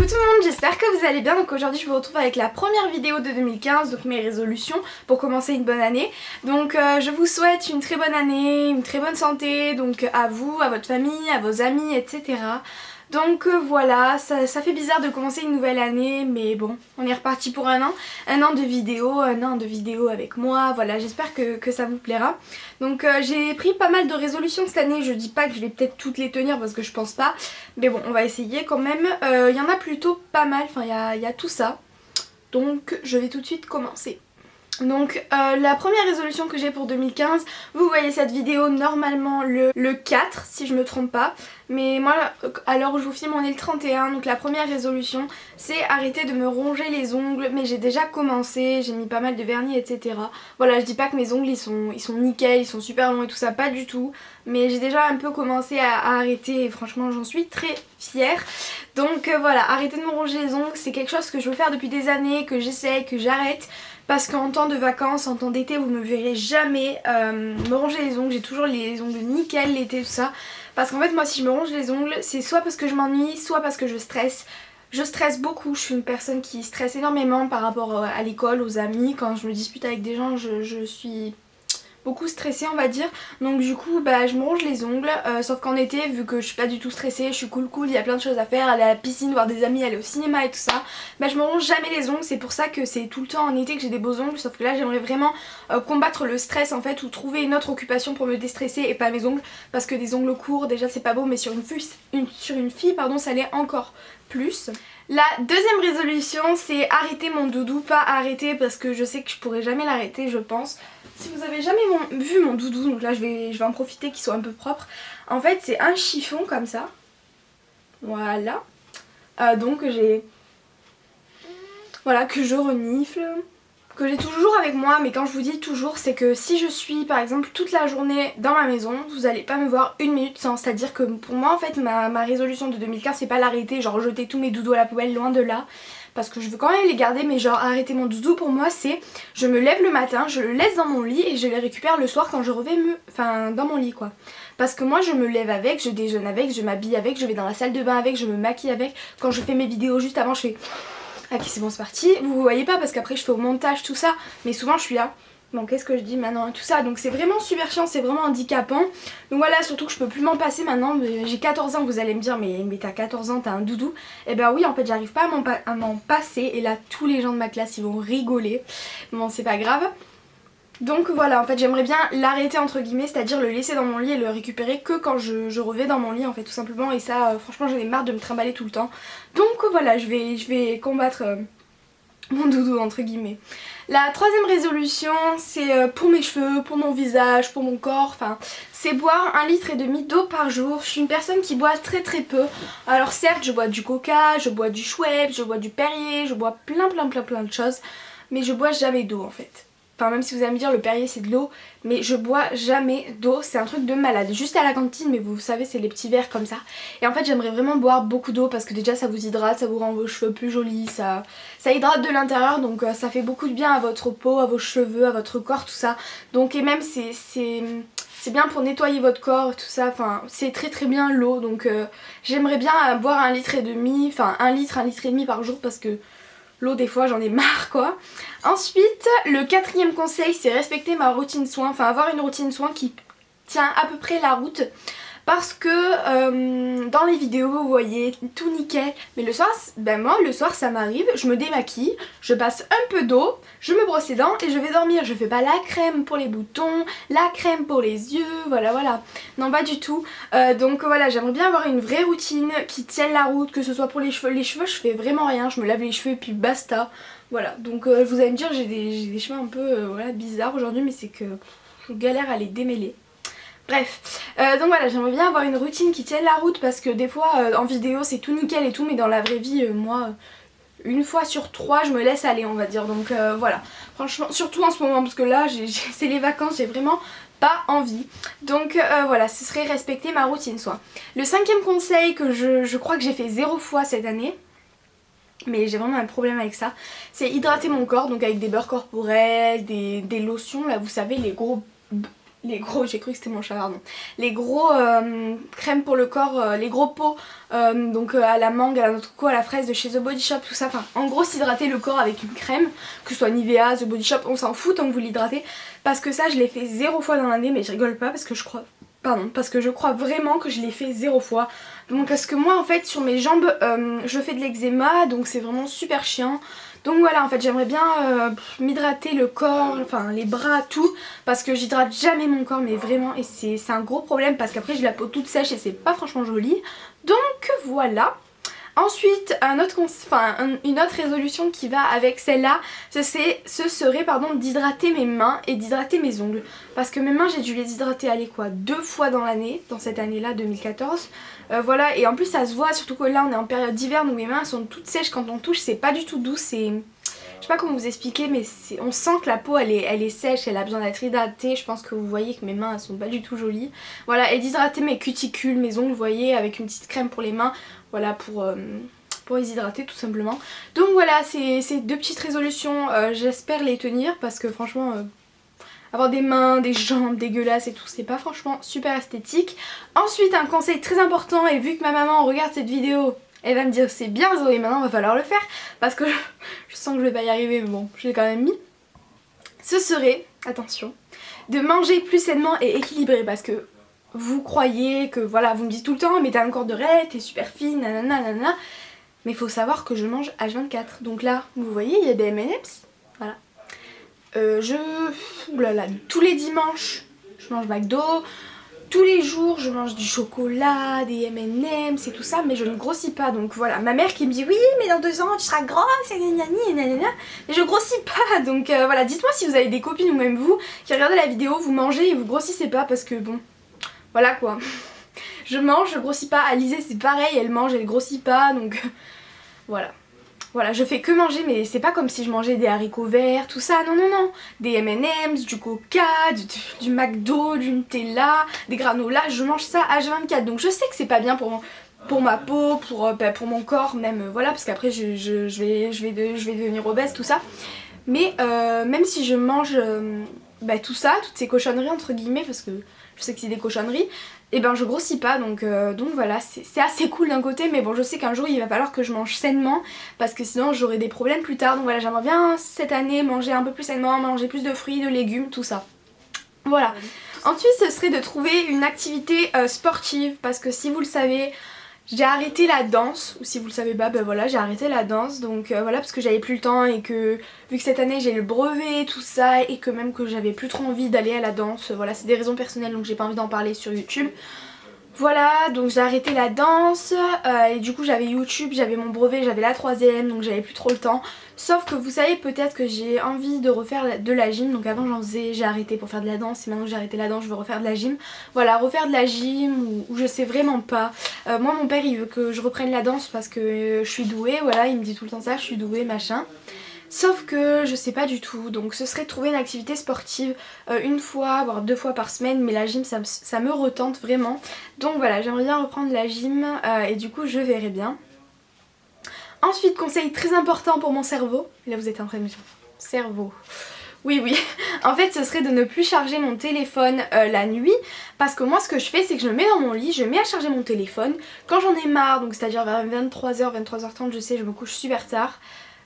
Coucou tout le monde, j'espère que vous allez bien. Donc aujourd'hui je vous retrouve avec la première vidéo de 2015, donc mes résolutions pour commencer une bonne année. Donc je vous souhaite une très bonne année, une très bonne santé, donc à vous, à votre famille, à vos amis, etc. Donc voilà, ça fait bizarre de commencer une nouvelle année, mais bon, on est reparti pour un an de vidéos avec moi, voilà, j'espère que ça vous plaira. Donc j'ai pris pas mal de résolutions cette année, je dis pas que je vais peut-être toutes les tenir parce que je pense pas, mais bon, on va essayer quand même. Il y en a plutôt pas mal, enfin il y a tout ça, donc je vais tout de suite commencer. Donc la première résolution que j'ai pour 2015, vous voyez cette vidéo normalement le 4 si je me trompe pas, mais moi à l'heure où je vous filme on est le 31, donc la première résolution c'est arrêter de me ronger les ongles, mais j'ai déjà commencé, j'ai mis pas mal de vernis etc. Voilà, je dis pas que mes ongles ils sont nickel, ils sont super longs et tout ça, pas du tout, mais j'ai déjà un peu commencé à arrêter et franchement j'en suis très fière. Donc voilà, arrêter de me ronger les ongles c'est quelque chose que je veux faire depuis des années, que j'essaye, que j'arrête. Parce qu'en temps de vacances, en temps d'été, vous me verrez jamais me ronger les ongles. J'ai toujours les ongles nickel l'été, tout ça. Parce qu'en fait, moi, si je me ronge les ongles, c'est soit parce que je m'ennuie, soit parce que je stresse. Je stresse beaucoup, je suis une personne qui stresse énormément par rapport à l'école, aux amis. Quand je me dispute avec des gens, je suis beaucoup stressée on va dire, donc du coup bah je me ronge les ongles, sauf qu'en été vu que je suis pas du tout stressée, je suis cool, il y a plein de choses à faire, aller à la piscine, voir des amis, aller au cinéma et tout ça, bah je me ronge jamais les ongles, c'est pour ça que c'est tout le temps en été que j'ai des beaux ongles, sauf que là j'aimerais vraiment combattre le stress en fait, ou trouver une autre occupation pour me déstresser et pas mes ongles, parce que des ongles courts déjà c'est pas beau, mais sur une fille pardon ça l'est encore plus. La deuxième résolution c'est arrêter mon doudou, pas arrêter parce que je sais que je pourrais jamais l'arrêter je pense. Si vous avez jamais vu mon doudou, donc là je vais en profiter qu'il soit un peu propre. En fait c'est un chiffon comme ça, voilà, donc j'ai, voilà, que je renifle, que j'ai toujours avec moi, mais quand je vous dis toujours c'est que si je suis par exemple toute la journée dans ma maison, vous allez pas me voir une minute sans, c'est à dire que pour moi en fait ma résolution de 2015 c'est pas l'arrêter, genre jeter tous mes doudous à la poubelle, loin de là. Parce que je veux quand même les garder, mais genre arrêter mon doudou pour moi c'est je me lève le matin, je le laisse dans mon lit et je les récupère le soir quand je reviens dans mon lit quoi. Parce que moi je me lève avec, je déjeune avec, je m'habille avec, je vais dans la salle de bain avec, je me maquille avec. Quand je fais mes vidéos juste avant je fais ok c'est bon c'est parti. Vous voyez pas parce qu'après je fais au montage tout ça, mais souvent je suis là. Bon qu'est-ce que je dis maintenant et tout ça, donc c'est vraiment super chiant, c'est vraiment handicapant. Donc voilà, surtout que je peux plus m'en passer maintenant, j'ai 14 ans, vous allez me dire mais t'as 14 ans, t'as un doudou. Et ben oui en fait j'arrive pas à m'en passer et là tous les gens de ma classe ils vont rigoler. Bon c'est pas grave. Donc voilà, en fait j'aimerais bien l'arrêter entre guillemets, c'est-à-dire le laisser dans mon lit et le récupérer que quand je reviens dans mon lit en fait tout simplement. Et ça franchement j'en ai marre de me trimballer tout le temps. Donc voilà, je vais combattre mon doudou entre guillemets. La troisième résolution c'est pour mes cheveux, pour mon visage, pour mon corps, enfin c'est boire 1,5 litre d'eau par jour. Je suis une personne qui boit très peu. Alors certes je bois du coca, je bois du Schweppes, je bois du Perrier, je bois plein de choses, mais je bois jamais d'eau en fait. Enfin même si vous allez me dire le Perrier c'est de l'eau, mais je bois jamais d'eau, c'est un truc de malade. Juste à la cantine, mais vous savez c'est les petits verres comme ça. Et en fait j'aimerais vraiment boire beaucoup d'eau parce que déjà ça vous hydrate, ça vous rend vos cheveux plus jolis, ça hydrate de l'intérieur, donc ça fait beaucoup de bien à votre peau, à vos cheveux, à votre corps, tout ça. Donc et même c'est bien pour nettoyer votre corps, tout ça, enfin c'est très bien l'eau, donc j'aimerais bien boire 1,5 litre, enfin 1 litre, 1,5 litre par jour parce que l'eau des fois j'en ai marre quoi. Ensuite le quatrième conseil c'est respecter ma routine soin, enfin avoir une routine soin qui tient à peu près la route. Parce que dans les vidéos vous voyez tout nickel, mais le soir, ben moi le soir ça m'arrive, je me démaquille, je passe un peu d'eau, je me brosse les dents et je vais dormir. Je fais pas la crème pour les boutons, la crème pour les yeux, voilà, non pas du tout. Donc voilà, j'aimerais bien avoir une vraie routine qui tienne la route, que ce soit pour les cheveux. Les cheveux je fais vraiment rien, je me lave les cheveux et puis basta. Voilà, donc vous allez me dire j'ai des cheveux un peu voilà, bizarres aujourd'hui, mais c'est que je galère à les démêler. Bref, donc voilà, j'aimerais bien avoir une routine qui tienne la route parce que des fois en vidéo c'est tout nickel et tout, mais dans la vraie vie moi une fois sur 3 je me laisse aller on va dire. Donc voilà, franchement surtout en ce moment parce que là c'est les vacances, j'ai vraiment pas envie. Donc voilà, ce serait respecter ma routine soit. Le cinquième conseil que je crois que j'ai fait 0 fois cette année, mais j'ai vraiment un problème avec ça, c'est hydrater mon corps, donc avec des beurres corporels, des lotions là vous savez, les gros j'ai cru que c'était mon chat, pardon. Les gros crèmes pour le corps, les gros pots, donc à la mangue, à la noix de coco, à la fraise de chez The Body Shop, tout ça. Enfin, en gros, s'hydrater le corps avec une crème, que ce soit Nivea, The Body Shop, on s'en fout tant que vous l'hydratez. Parce que ça, je l'ai fait 0 fois dans l'année, mais je rigole pas parce que je crois... Pardon, parce que je crois vraiment que je l'ai fait 0 fois. Donc parce que moi en fait sur mes jambes je fais de l'eczéma, donc c'est vraiment super chiant. Donc voilà, en fait j'aimerais bien m'hydrater le corps, enfin les bras, tout. Parce que j'hydrate jamais mon corps, mais vraiment, et c'est un gros problème parce qu'après j'ai la peau toute sèche et c'est pas franchement joli. Donc voilà. Ensuite, une autre résolution qui va avec celle-là, ce serait d'hydrater mes mains et d'hydrater mes ongles. Parce que mes mains, j'ai dû les hydrater, allez quoi, 2 fois dans l'année, dans cette année-là, 2014. Voilà, et en plus ça se voit, surtout que là on est en période d'hiver, donc mes mains sont toutes sèches quand on touche, c'est pas du tout doux, c'est... Je sais pas comment vous expliquer, mais on sent que la peau elle est sèche, elle a besoin d'être hydratée. Je pense que vous voyez que mes mains elles sont pas du tout jolies. Voilà, et d'hydrater mes cuticules, mes ongles, vous voyez, avec une petite crème pour les mains. Voilà, pour les hydrater tout simplement. Donc voilà, c'est 2 petites résolutions. J'espère les tenir parce que franchement... avoir des mains, des jambes dégueulasses et tout, c'est pas franchement super esthétique. Ensuite, un conseil très important, et vu que ma maman regarde cette vidéo, elle va me dire c'est bien Zoé, maintenant va falloir le faire, parce que je sens que je vais pas y arriver, mais bon, je l'ai quand même mis. Ce serait, attention, de manger plus sainement et équilibré, parce que vous croyez que, voilà, vous me dites tout le temps, mais t'as un corps de raie, t'es super fine, nanana, nanana, mais il faut savoir que je mange H24. Donc là, vous voyez, il y a des M&M's, voilà. Oulala, tous les dimanches je mange McDo, tous les jours je mange du chocolat, des M&M's et tout ça, mais je ne grossis pas. Donc voilà, ma mère qui me dit oui mais dans 2 ans tu seras grosse et nanani et nanana, mais je grossis pas. Donc voilà, dites-moi si vous avez des copines ou même vous qui regardez la vidéo, vous mangez et vous grossissez pas, parce que bon, voilà quoi. Je mange, je grossis pas. Alizée c'est pareil, elle mange, elle grossit pas, donc voilà. Voilà, je fais que manger, mais c'est pas comme si je mangeais des haricots verts, tout ça, non, non, non. Des M&M's, du Coca, du McDo, du Nutella, des granolas, je mange ça H24. Donc je sais que c'est pas bien pour ma peau, pour mon corps, même, voilà, parce qu'après je vais devenir obèse, tout ça. Mais même si je mange tout ça, toutes ces cochonneries entre guillemets, parce que je sais que c'est des cochonneries, et ben je grossis pas, donc voilà, c'est assez cool d'un côté, mais bon je sais qu'un jour il va falloir que je mange sainement, parce que sinon j'aurai des problèmes plus tard. Donc voilà, j'aimerais bien cette année manger un peu plus sainement, manger plus de fruits, de légumes, tout ça. Voilà. Ensuite ce serait de trouver une activité sportive, parce que si vous le savez, j'ai arrêté la danse, ou si vous le savez pas, ben voilà, j'ai arrêté la danse, donc voilà, parce que j'avais plus le temps, et que vu que cette année j'ai le brevet, tout ça, et que même que j'avais plus trop envie d'aller à la danse, voilà, c'est des raisons personnelles, donc j'ai pas envie d'en parler sur YouTube. Voilà, donc j'ai arrêté la danse, et du coup j'avais YouTube, j'avais mon brevet, j'avais la 3ème, donc j'avais plus trop le temps. Sauf que vous savez peut-être que j'ai envie de refaire de la gym, donc avant j'en faisais, j'ai arrêté pour faire de la danse, et maintenant que j'ai arrêté la danse je veux refaire de la gym. Voilà, refaire de la gym, ou je sais vraiment pas. Moi mon père il veut que je reprenne la danse parce que je suis douée, voilà, il me dit tout le temps ça, je suis douée, machin. Sauf que je sais pas du tout, donc ce serait de trouver une activité sportive 1 fois, voire 2 fois par semaine, mais la gym ça me retente vraiment. Donc voilà, j'aimerais bien reprendre la gym et du coup je verrai bien. Ensuite, conseil très important pour mon cerveau, là vous êtes en train de me dire, cerveau... Oui, oui, en fait ce serait de ne plus charger mon téléphone la nuit, parce que moi ce que je fais c'est que je le mets dans mon lit, je mets à charger mon téléphone, quand j'en ai marre, donc c'est-à-dire vers 23h, 23h30, je sais, je me couche super tard,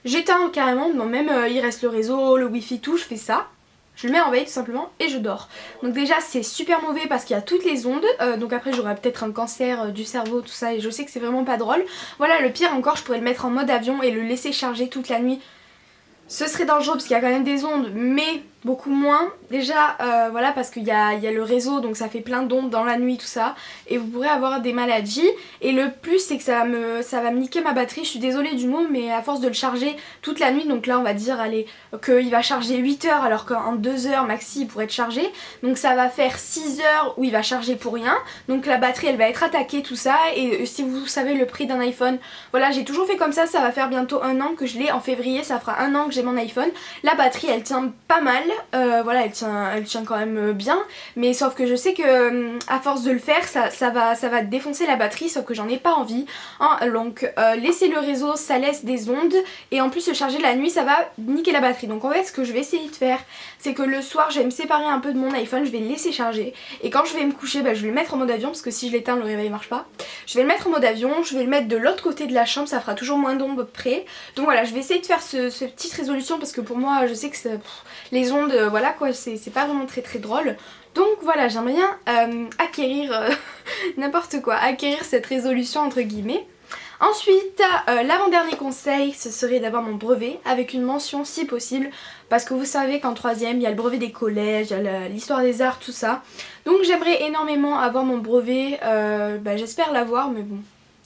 j'éteins carrément, même il reste le réseau, le wifi, tout, je fais ça, je le mets en veille tout simplement et je dors. Donc déjà c'est super mauvais parce qu'il y a toutes les ondes, donc après j'aurai peut-être un cancer du cerveau, tout ça, et je sais que c'est vraiment pas drôle. Voilà, le pire encore, je pourrais le mettre en mode avion et le laisser charger toute la nuit. Ce serait dangereux parce qu'il y a quand même des ondes, mais beaucoup moins. Déjà, voilà, parce qu'il y a le réseau, donc ça fait plein d'ondes dans la nuit, tout ça. Et vous pourrez avoir des maladies. Et le plus, c'est que ça va me niquer ma batterie. Je suis désolée du mot, mais à force de le charger toute la nuit, donc là on va dire, allez, qu'il va charger 8 heures, alors qu'en 2 heures maxi il pourrait être chargé. Donc ça va faire 6 heures où il va charger pour rien. Donc la batterie elle va être attaquée, tout ça. Et si vous savez le prix d'un iPhone, voilà, j'ai toujours fait comme ça va faire bientôt 1 an que je l'ai. En février, ça fera 1 an que j'ai mon iPhone. La batterie elle tient pas mal. voilà, elle tient quand même bien, mais sauf que je sais que à force de le faire ça va défoncer la batterie, sauf que j'en ai pas envie, hein. Donc laisser le réseau ça laisse des ondes, et en plus le charger la nuit ça va niquer la batterie. Donc en fait ce que je vais essayer de faire, c'est que le soir je vais me séparer un peu de mon iPhone, je vais le laisser charger, et quand je vais me coucher je vais le mettre en mode avion, parce que si je l'éteins le réveil marche pas. Je vais le mettre en mode avion, je vais le mettre de l'autre côté de la chambre, ça fera toujours moins d'ondes près. Donc voilà, je vais essayer de faire ce petite résolution, parce que pour moi je sais que les ondes, voilà quoi, c'est pas vraiment très drôle. Donc voilà, j'aimerais bien acquérir n'importe quoi, acquérir cette résolution entre guillemets. Ensuite, l'avant-dernier conseil, ce serait d'avoir mon brevet avec une mention si possible, parce que vous savez qu'en 3ème, il y a le brevet des collèges, il y a l'histoire des arts, tout ça. Donc j'aimerais énormément avoir mon brevet, j'espère l'avoir, mais bon,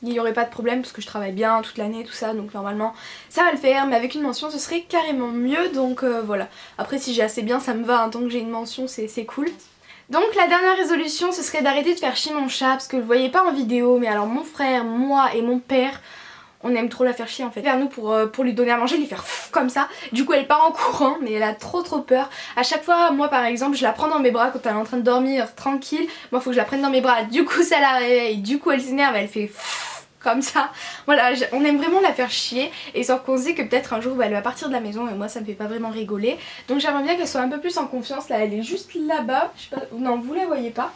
il n'y aurait pas de problème parce que je travaille bien toute l'année, tout ça, donc normalement ça va le faire, mais avec une mention ce serait carrément mieux, donc voilà. Après si j'ai assez bien ça me va, hein, tant que j'ai une mention c'est cool. Donc la dernière résolution ce serait d'arrêter de faire chier mon chat, parce que vous le voyez pas en vidéo, mais alors mon frère, moi et mon père, on aime trop la faire chier en fait. Vers nous pour lui donner à manger, lui faire comme ça. Du coup elle part en courant, mais elle a trop peur. À chaque fois, moi par exemple, je la prends dans mes bras quand elle est en train de dormir tranquille. Moi faut que je la prenne dans mes bras, du coup ça la réveille, du coup elle s'énerve, elle fait comme ça. Voilà, on aime vraiment la faire chier, et sauf qu'on se dit que peut-être un jour elle va partir de la maison, et moi ça me fait pas vraiment rigoler. Donc j'aimerais bien qu'elle soit un peu plus en confiance. Là elle est juste là-bas, je sais pas, non vous la voyez pas.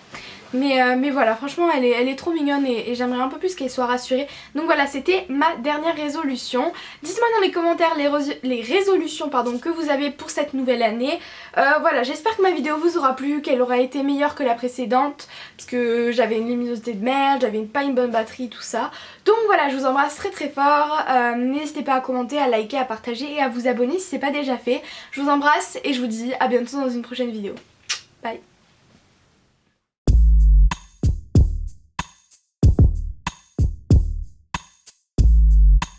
Mais voilà, franchement elle est trop mignonne, et j'aimerais un peu plus qu'elle soit rassurée. Donc voilà, c'était ma dernière résolution. Dites-moi dans les commentaires les résolutions que vous avez pour cette nouvelle année. Voilà, j'espère que ma vidéo vous aura plu, qu'elle aura été meilleure que la précédente, parce que j'avais une luminosité de merde, j'avais pas une bonne batterie, tout ça. Donc voilà, je vous embrasse très fort. N'hésitez pas à commenter, à liker, à partager et à vous abonner si c'est pas déjà fait. Je vous embrasse et je vous dis à bientôt dans une prochaine vidéo. Bye.